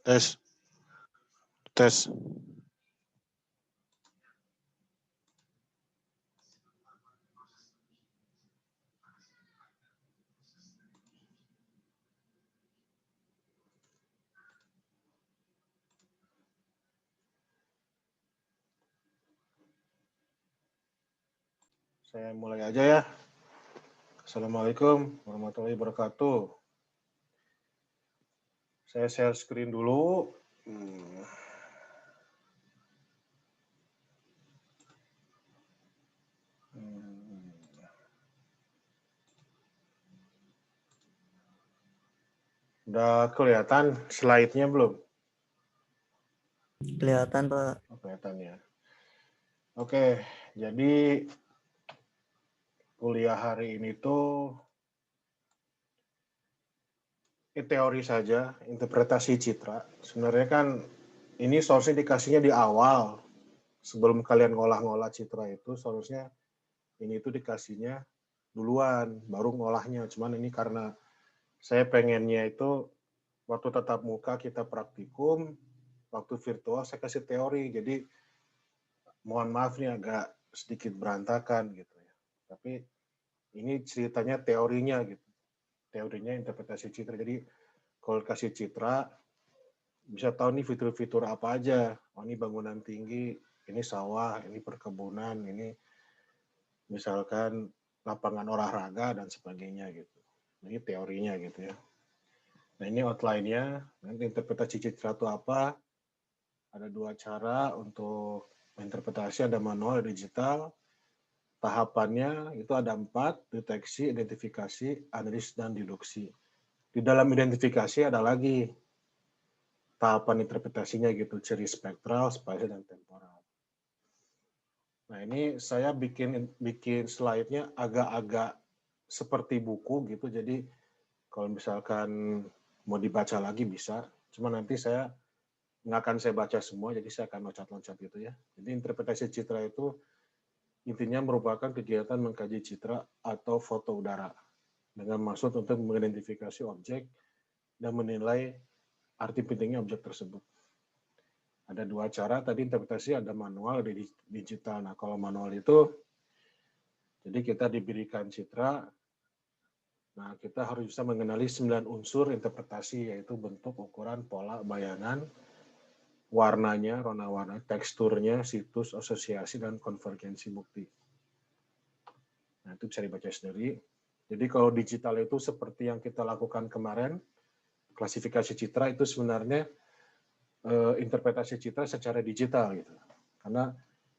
Tes, tes. Saya mulai aja ya. Assalamualaikum warahmatullahi wabarakatuh. Saya share screen dulu. Udah kelihatan slide-nya belum? Kelihatan, Pak. Oh, kelihatan ya. Oke, jadi kuliah hari ini tuh teori saja, interpretasi citra. Sebenarnya kan ini source-nya dikasihnya di awal. Sebelum kalian ngolah-ngolah citra itu, seharusnya ini tuh dikasihnya duluan, baru ngolahnya. Cuman ini karena saya pengennya itu waktu tatap muka kita praktikum, waktu virtual saya kasih teori. Jadi mohon maaf nih agak sedikit berantakan gitu ya. Tapi ini ceritanya teorinya gitu. Teorinya interpretasi citra. Jadi kalau kasih citra bisa tahu nih fitur-fitur apa aja. Oh, ini bangunan tinggi, ini sawah, ini perkebunan, ini misalkan lapangan olahraga dan sebagainya gitu. Ini teorinya gitu ya. Nah ini outline-nya, nanti interpretasi citra itu apa? Ada dua cara untuk interpretasi, ada manual, ada digital. Tahapannya itu ada 4, deteksi, identifikasi, analisis, dan deduksi. Di dalam identifikasi ada lagi tahapan interpretasinya gitu, ciri spektral, spasial, dan temporal. Nah ini saya bikin slide-nya agak-agak seperti buku gitu, jadi kalau misalkan mau dibaca lagi bisa, cuma nanti saya nggak akan saya baca semua, jadi saya akan loncat-loncat gitu ya. Jadi interpretasi citra itu intinya merupakan kegiatan mengkaji citra atau foto udara dengan maksud untuk mengidentifikasi objek dan menilai arti pentingnya objek tersebut. Ada dua cara, tadi interpretasi ada manual, ada digital. Nah kalau manual itu, jadi kita diberikan citra, nah kita harus bisa mengenali 9 unsur interpretasi, yaitu bentuk, ukuran, pola, bayangan, warnanya, warna, teksturnya, situs, asosiasi, dan konvergensi bukti. Nah, itu bisa dibaca sendiri. Jadi kalau digital itu seperti yang kita lakukan kemarin, klasifikasi citra itu sebenarnya interpretasi citra secara digital gitu. Karena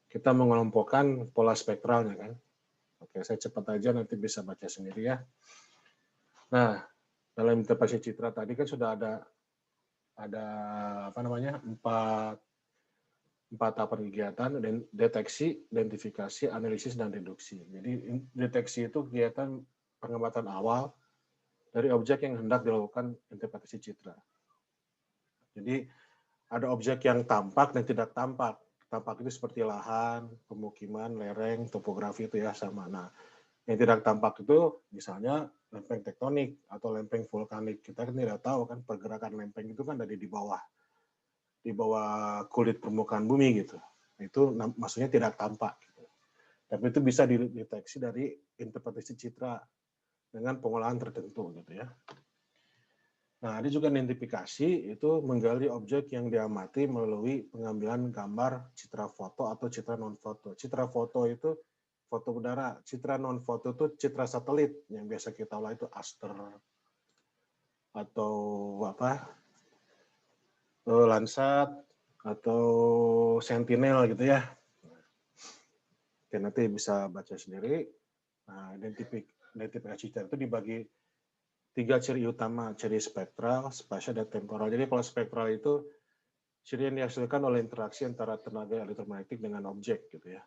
kita mengelompokkan pola spektralnya kan. Oke, saya cepat aja nanti bisa baca sendiri ya. Nah, dalam interpretasi citra tadi kan sudah ada apa namanya? 4 tahapan kegiatan, deteksi, identifikasi, analisis, dan reduksi. Jadi deteksi itu kegiatan pengamatan awal dari objek yang hendak dilakukan interpretasi citra. Jadi ada objek yang tampak dan tidak tampak. Tampak itu seperti lahan, pemukiman, lereng, topografi itu ya sama. Nah, yang tidak tampak itu misalnya lempeng tektonik atau lempeng vulkanik. Kita kan tidak tahu kan pergerakan lempeng itu kan ada di bawah kulit permukaan bumi gitu. Itu maksudnya tidak tampak. Gitu. Tapi itu bisa dideteksi dari interpretasi citra dengan pengolahan tertentu gitu ya. Nah, ada juga identifikasi, itu menggali objek yang diamati melalui pengambilan gambar citra foto atau citra non-foto. Citra foto itu foto udara, citra non-foto itu citra satelit, yang biasa kita olah itu Aster, atau apa, Landsat, atau Sentinel gitu ya. Oke, nanti bisa baca sendiri. Nah, identifikasi citra itu dibagi 3 ciri utama, ciri spektral, spasial, dan temporal. Jadi kalau spektral itu ciri yang dihasilkan oleh interaksi antara tenaga elektromagnetik dengan objek gitu ya.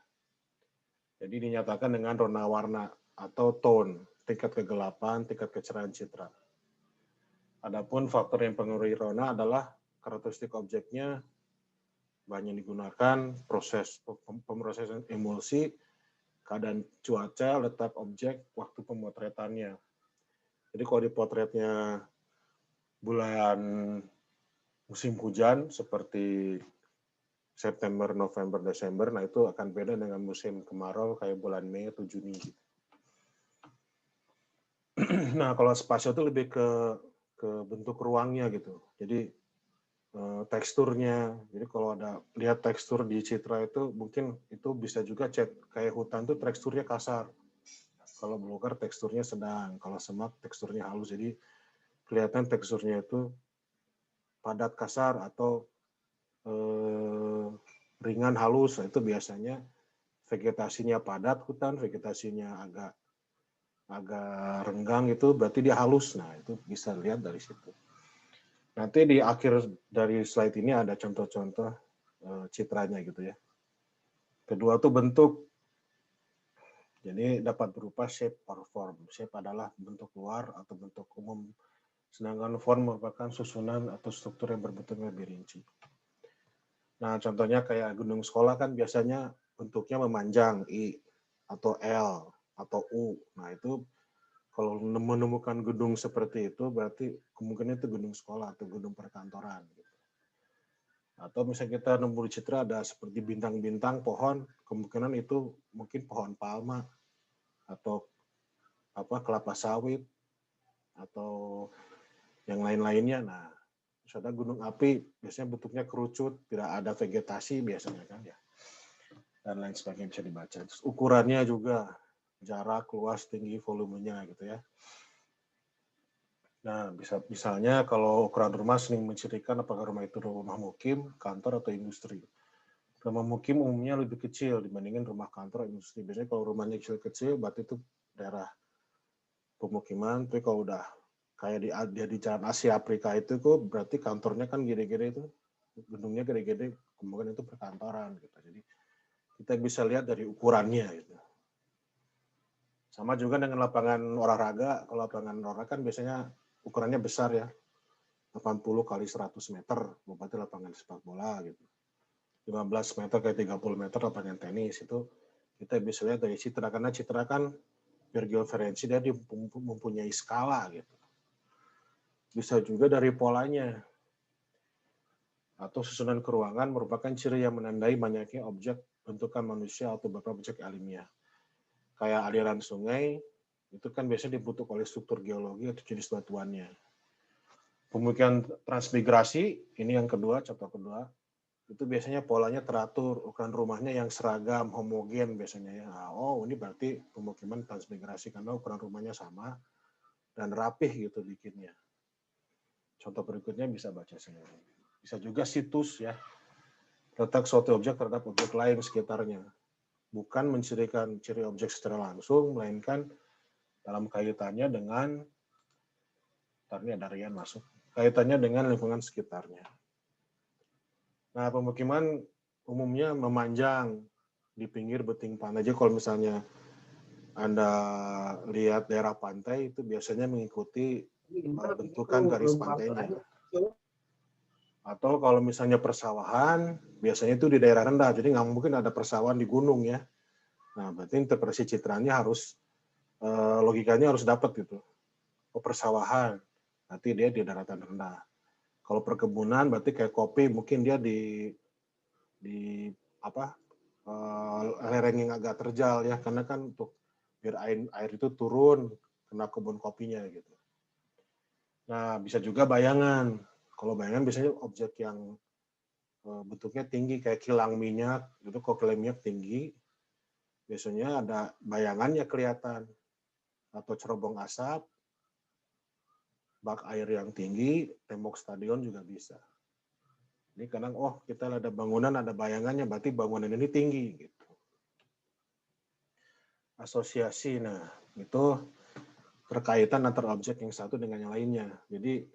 Jadi dinyatakan dengan rona warna atau tone, tingkat kegelapan, tingkat kecerahan citra. Adapun faktor yang mempengaruhi rona adalah karakteristik objeknya, bahan yang digunakan, proses pemrosesan emulsi, keadaan cuaca, letak objek, waktu pemotretannya. Jadi kalau di potretnya bulan musim hujan seperti September, November, Desember, nah itu akan beda dengan musim kemarau kayak bulan Mei atau Juni. Nah, kalau spasial itu lebih ke bentuk ruangnya gitu. Jadi teksturnya. Jadi kalau ada lihat tekstur di Citra itu mungkin itu bisa juga cek kayak hutan tuh teksturnya kasar. Kalau belukar teksturnya sedang, kalau semak teksturnya halus. Jadi kelihatan teksturnya itu padat kasar atau ringan halus. Nah, itu biasanya vegetasinya padat hutan, vegetasinya agak renggang itu berarti dia halus. Nah, itu bisa lihat dari situ. Nanti di akhir dari slide ini ada contoh-contoh citranya gitu ya. Kedua tuh bentuk. Jadi dapat berupa shape or form. Shape adalah bentuk luar atau bentuk umum. Sedangkan form merupakan susunan atau struktur yang berbentuk lebih rinci. Nah, contohnya kayak gedung sekolah kan biasanya bentuknya memanjang, I, atau L, atau U. Nah, itu kalau menemukan gedung seperti itu, berarti kemungkinan itu gedung sekolah atau gedung perkantoran. Atau misalnya kita nemu di Citra ada seperti bintang-bintang pohon, kemungkinan itu mungkin pohon palma atau kelapa sawit atau yang lain-lainnya. Nah, ada gunung api biasanya bentuknya kerucut, tidak ada vegetasi biasanya kan ya, dan lain sebagainya bisa dibaca. Terus ukurannya juga jarak, luas, tinggi, volumenya gitu ya. Nah, misalnya kalau ukuran rumah sering mencirikan apakah rumah itu rumah mukim, kantor, atau industri. Rumah mukim umumnya lebih kecil dibandingin rumah kantor atau industri. Biasanya kalau rumahnya kecil-kecil, berarti itu daerah pemukiman. Tapi kalau udah kayak di Jalan Asia Afrika itu kok berarti kantornya kan gede-gede itu, gedungnya gede-gede, kemungkinan itu perkantoran gitu. Jadi kita bisa lihat dari ukurannya gitu. Sama juga dengan lapangan olahraga. Kalau lapangan olahraga kan biasanya ukurannya besar ya, 80 kali 100 meter, berarti lapangan sepak bola gitu. 15 meter ke 30 meter lapangan tenis. Itu kita bisa lihat dari Citra, karena Citra kan bergeoferensi, dia mempunyai skala gitu. Bisa juga dari polanya atau susunan keruangan merupakan ciri yang menandai banyaknya objek bentukan manusia atau beberapa objek ilmiah. Kayak aliran sungai, itu kan biasanya dibentuk oleh struktur geologi atau jenis batuannya. Pemukiman transmigrasi, ini yang kedua, contoh kedua, itu biasanya polanya teratur, ukuran rumahnya yang seragam, homogen biasanya ya. Nah, oh, ini berarti pemukiman transmigrasi karena ukuran rumahnya sama dan rapih gitu bikinnya. Contoh berikutnya bisa baca sendiri. Bisa juga situs ya, letak suatu objek terhadap objek lain sekitarnya. Bukan mencirikan ciri objek secara langsung, melainkan dalam kaitannya dengan, ini ada Rian masuk, kaitannya dengan lingkungan sekitarnya. Nah, pemukiman umumnya memanjang di pinggir beting pantai. Jadi kalau misalnya Anda lihat daerah pantai, itu biasanya mengikuti bentukan garis pantainya. Atau kalau misalnya persawahan, biasanya itu di daerah rendah, jadi nggak mungkin ada persawahan di gunung ya. Nah, berarti interpretasi citranya harus, logikanya harus dapat gitu. Oh, persawahan, nanti dia di daratan rendah. Kalau perkebunan, berarti kayak kopi, mungkin dia di lereng yang agak terjal ya, karena kan untuk biar air itu turun kena kebun kopinya gitu. Nah, bisa juga bayangan. Kalau bayangan biasanya objek yang bentuknya tinggi kayak kilang minyak, itu kalau kilang minyak tinggi, biasanya ada bayangannya kelihatan, atau cerobong asap, bak air yang tinggi, tembok stadion juga bisa. Ini kadang, oh kita ada bangunan, ada bayangannya, berarti bangunan ini tinggi. Gitu. Asosiasi, nah itu terkaitan antara objek yang satu dengan yang lainnya. Jadi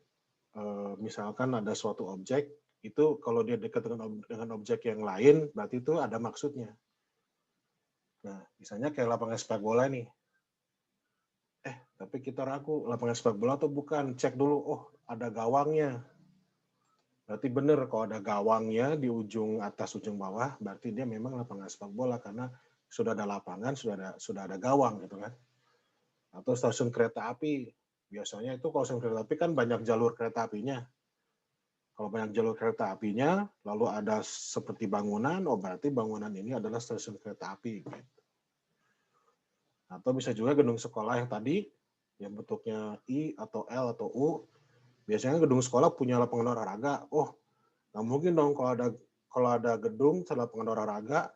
misalkan ada suatu objek, itu kalau dia dekat dengan objek yang lain, berarti itu ada maksudnya. Nah, misalnya kayak lapangan sepak bola nih. Tapi kita ragu, lapangan sepak bola atau bukan. Cek dulu, oh ada gawangnya. Berarti benar, kalau ada gawangnya di ujung atas, ujung bawah, berarti dia memang lapangan sepak bola, karena sudah ada lapangan, sudah ada gawang gitu kan. Atau stasiun kereta api, biasanya itu kalau stasiun kereta api kan banyak jalur kereta apinya. Kalau banyak jalur kereta apinya, lalu ada seperti bangunan, oh berarti bangunan ini adalah stasiun kereta api. Gitu. Atau bisa juga gedung sekolah yang tadi, yang bentuknya I atau L atau U, biasanya gedung sekolah punya lapangan olahraga. Oh, nggak mungkin dong kalau ada gedung lapangan olahraga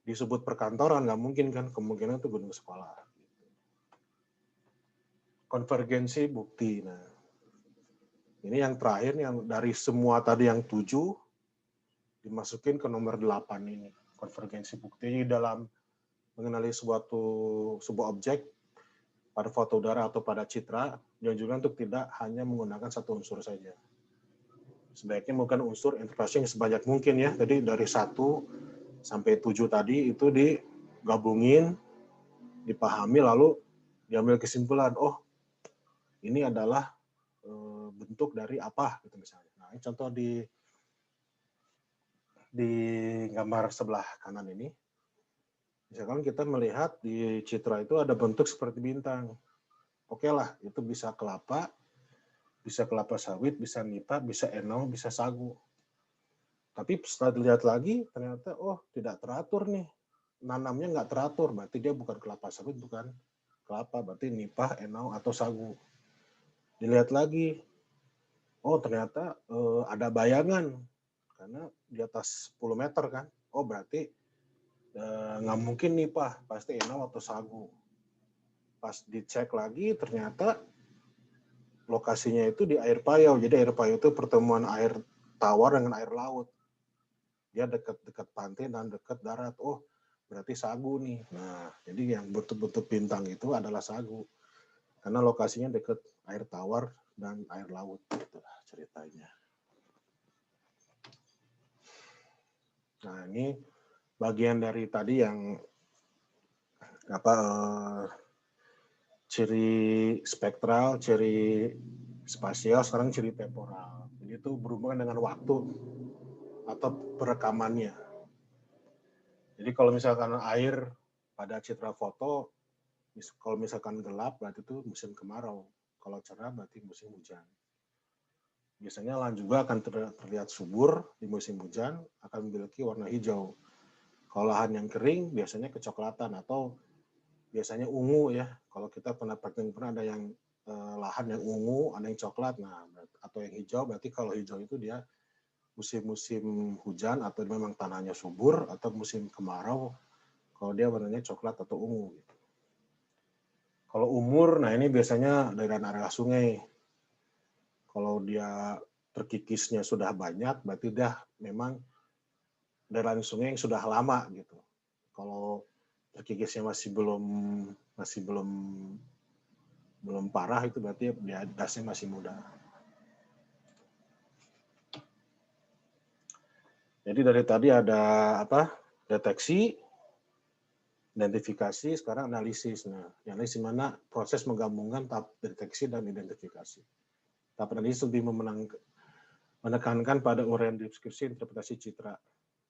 disebut perkantoran, nggak mungkin kan, kemungkinan itu gedung sekolah. Konvergensi bukti. Nah, ini yang terakhir, yang dari semua tadi yang 7, dimasukin ke nomor 8 ini. Konvergensi bukti dalam mengenali sebuah objek pada foto udara atau pada citra, dan juga untuk tidak hanya menggunakan satu unsur saja. Sebaiknya menggunakan unsur interpretasi yang sebanyak mungkin ya. Jadi dari 1 sampai 7 tadi itu digabungin, dipahami, lalu diambil kesimpulan, oh ini adalah bentuk dari apa gitu misalnya. Nah, ini contoh di gambar sebelah kanan ini. Misalkan kita melihat di citra itu ada bentuk seperti bintang. Oke lah, itu bisa kelapa sawit, bisa nipah, bisa enau, bisa sagu. Tapi setelah dilihat lagi, ternyata oh tidak teratur nih. Nanamnya nggak teratur, berarti dia bukan kelapa sawit, bukan kelapa, berarti nipah, enau, atau sagu. Dilihat lagi, oh ternyata ada bayangan, karena di atas 10 meter kan. Oh berarti nggak mungkin nipah, pasti enau atau sagu. Pas dicek lagi, ternyata lokasinya itu di air payau. Jadi air payau itu pertemuan air tawar dengan air laut. Dia dekat-dekat pantai dan dekat darat. Oh, berarti sagu nih. Nah, jadi yang bentuk-bentuk bintang itu adalah sagu. Karena lokasinya dekat air tawar dan air laut. Itulah ceritanya. Nah, ini bagian dari tadi yang ciri spektral, ciri spasial, sekarang ciri temporal. Jadi itu berhubungan dengan waktu atau perekamannya. Jadi kalau misalkan air pada citra foto, kalau misalkan gelap berarti itu musim kemarau. Kalau cerah berarti musim hujan. Biasanya lahan juga akan terlihat subur di musim hujan, akan memiliki warna hijau. Kalau lahan yang kering biasanya kecoklatan atau biasanya ungu ya. Kalau kita pernah ada yang lahan yang ungu, ada yang coklat, nah atau yang hijau, berarti kalau hijau itu dia musim-musim hujan atau memang tanahnya subur, atau musim kemarau kalau dia warnanya coklat atau ungu. Gitu. Kalau umur, nah ini biasanya daerah area sungai. Kalau dia terkikisnya sudah banyak, berarti dia memang daerah sungai yang sudah lama gitu. Kalau terkikisnya masih belum parah, itu berarti dia dasnya masih muda. Jadi dari tadi ada deteksi, identifikasi, sekarang analisis. Nah, analisis mana proses menggabungkan tahap deteksi dan identifikasi. Tahap analisis lebih menekankan pada uraian deskripsi interpretasi citra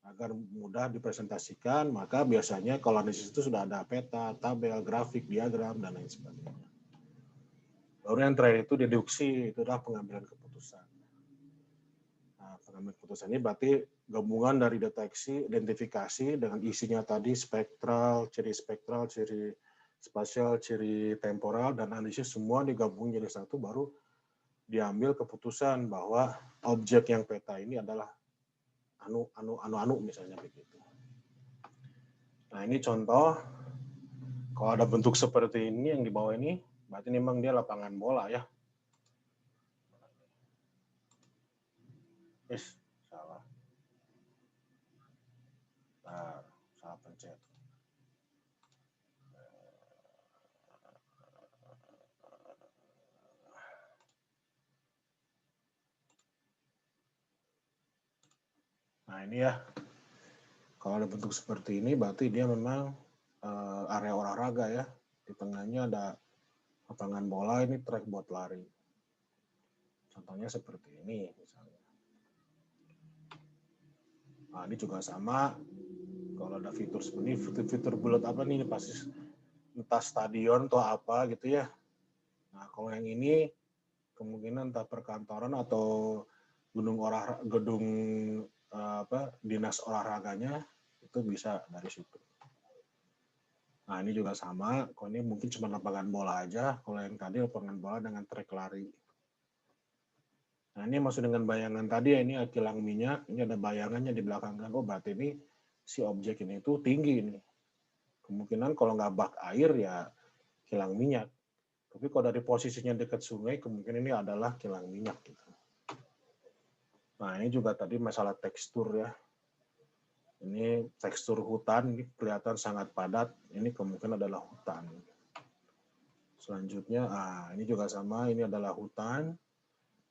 agar mudah dipresentasikan. Maka biasanya kalau analisis itu sudah ada peta, tabel, grafik, diagram, dan lain sebagainya. Baru yang terakhir itu deduksi, itu adalah pengambilan keputusan. Nah, pengambilan keputusan ini berarti gabungan dari deteksi, identifikasi dengan isinya tadi spektral, ciri spasial, ciri temporal, dan analisis semua digabung jadi satu, baru diambil keputusan bahwa objek yang peta ini adalah anu misalnya begitu. Nah ini contoh, kalau ada bentuk seperti ini yang di bawah ini, berarti memang dia lapangan bola ya. Salah. Nah, salah pencet. Nah ini ya, kalau ada bentuk seperti ini berarti dia memang area olahraga ya. Di tengahnya ada lapangan bola, ini trek buat lari. Contohnya seperti ini misalnya. Nah ini juga sama, kalau ada fitur seperti ini, fitur bulat apa nih, pasti entah stadion atau apa gitu ya. Nah kalau yang ini kemungkinan entah perkantoran atau gedung dinas olahraganya itu bisa dari situ. Nah ini juga sama, kalau ini mungkin cuma lapangan bola aja, kalau yang tadi lapangan bola dengan trek lari. Nah ini masuk dengan bayangan tadi ya, ini kilang minyak, ini ada bayangannya di belakang kan, oh berarti ini si objek ini tuh tinggi nih. Kemungkinan kalau nggak bak air ya kilang minyak. Tapi kalau dari posisinya dekat sungai, kemungkinan ini adalah kilang minyak. Gitu. Nah ini juga tadi masalah tekstur ya. Ini tekstur hutan, ini kelihatan sangat padat, ini kemungkinan adalah hutan. Selanjutnya, ini juga sama, ini adalah hutan.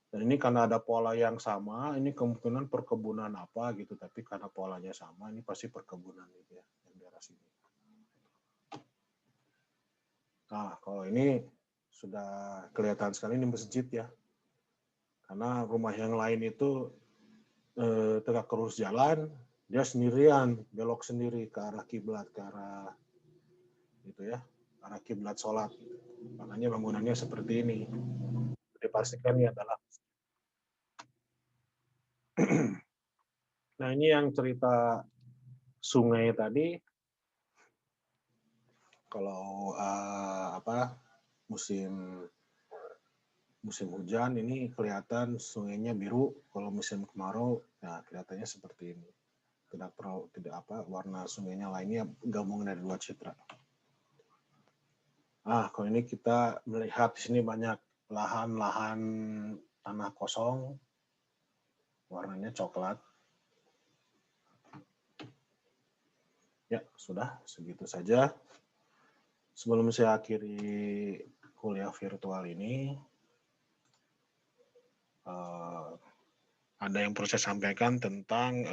Dan ini karena ada pola yang sama, ini kemungkinan perkebunan apa gitu, tapi karena polanya sama, ini pasti perkebunan gitu ya, yang daerah sini. Nah, kalau ini sudah kelihatan sekali ini masjid ya. Karena rumah yang lain itu tegak lurus jalan, dia sendirian, belok sendiri ke arah kiblat, ke arah gitu ya, arah kiblat sholat. Makanya bangunannya seperti ini. Dipastikan ini adalah. Nah ini yang cerita sungai tadi. Kalau musim hujan ini kelihatan sungainya biru. Kalau musim kemarau, nah kelihatannya seperti ini. Warna sungainya lainnya gabungan dari dua citra. Kalau ini kita melihat di sini banyak lahan-lahan tanah kosong, warnanya coklat. Ya, sudah segitu saja. Sebelum saya akhiri kuliah virtual ini, ada yang perlu saya sampaikan tentang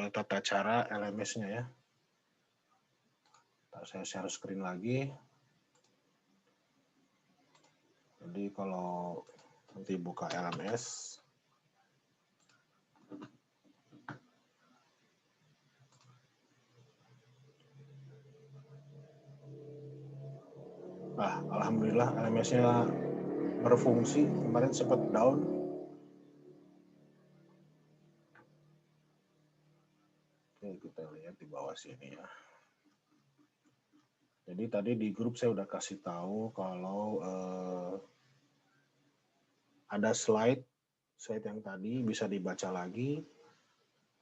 tata cara LMS-nya ya. Saya share screen lagi. Jadi kalau nanti buka LMS, alhamdulillah LMS-nya berfungsi. Kemarin sempat down. Oke, kita lihat di bawah sini ya. Jadi tadi di grup saya udah kasih tahu kalau ada slide yang tadi bisa dibaca lagi.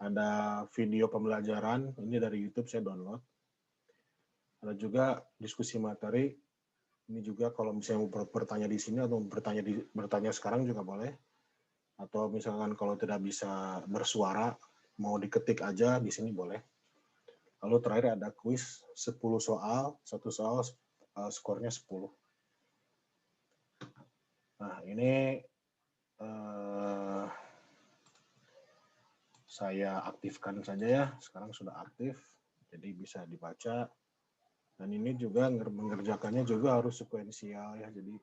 Ada video pembelajaran, ini dari YouTube saya download. Ada juga diskusi materi. Ini juga kalau misalnya mau bertanya di sini atau bertanya sekarang juga boleh. Atau misalkan kalau tidak bisa bersuara, mau diketik aja di sini boleh. Lalu terakhir ada kuis 10 soal, satu soal skornya 10. Nah, ini saya aktifkan saja ya. Sekarang sudah aktif, jadi bisa dibaca. Dan ini juga mengerjakannya juga harus sekuensial ya. Jadi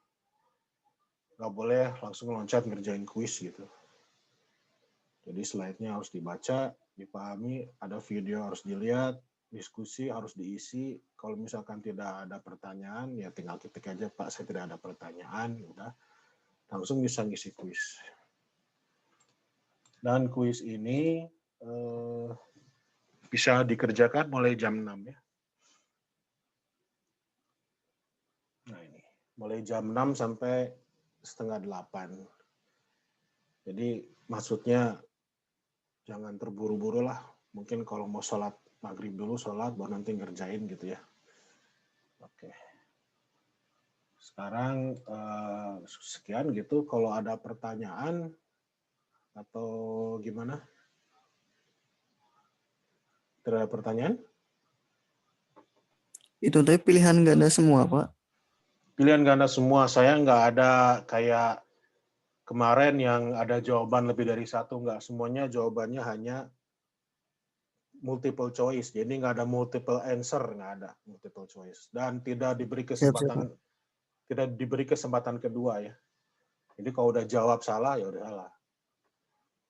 nggak boleh langsung loncat ngerjain kuis gitu. Jadi slide-nya harus dibaca, dipahami, ada video harus dilihat, diskusi harus diisi. Kalau misalkan tidak ada pertanyaan, ya tinggal ketik aja, Pak, saya tidak ada pertanyaan, udah langsung bisa ngisi kuis. Dan kuis ini bisa dikerjakan mulai jam 6 ya. Nah ini, mulai jam 6 sampai setengah 8. Jadi maksudnya jangan terburu-buru lah. Mungkin kalau mau sholat maghrib dulu, sholat, baru nanti ngerjain gitu ya. Oke. Sekarang sekian gitu. Kalau ada pertanyaan atau gimana? Tidak ada pertanyaan? Itu tadi pilihan ganda semua, Pak. Pilihan ganda semua. Saya nggak ada kayak kemarin yang ada jawaban lebih dari satu. Nggak, semuanya jawabannya hanya multiple choice. Jadi nggak ada multiple answer, nggak ada multiple choice. Dan tidak diberi kesempatan kedua ya. Jadi kalau udah jawab salah, ya udah salah.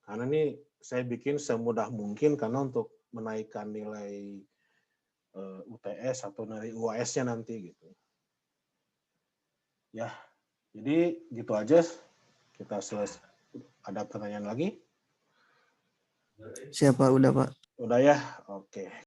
Karena ini saya bikin semudah mungkin karena untuk menaikkan nilai UTS atau nilai UAS-nya nanti gitu. Ya, jadi gitu aja. Kita selesai. Ada pertanyaan lagi? Siapa udah, Pak? Udah ya? Oke.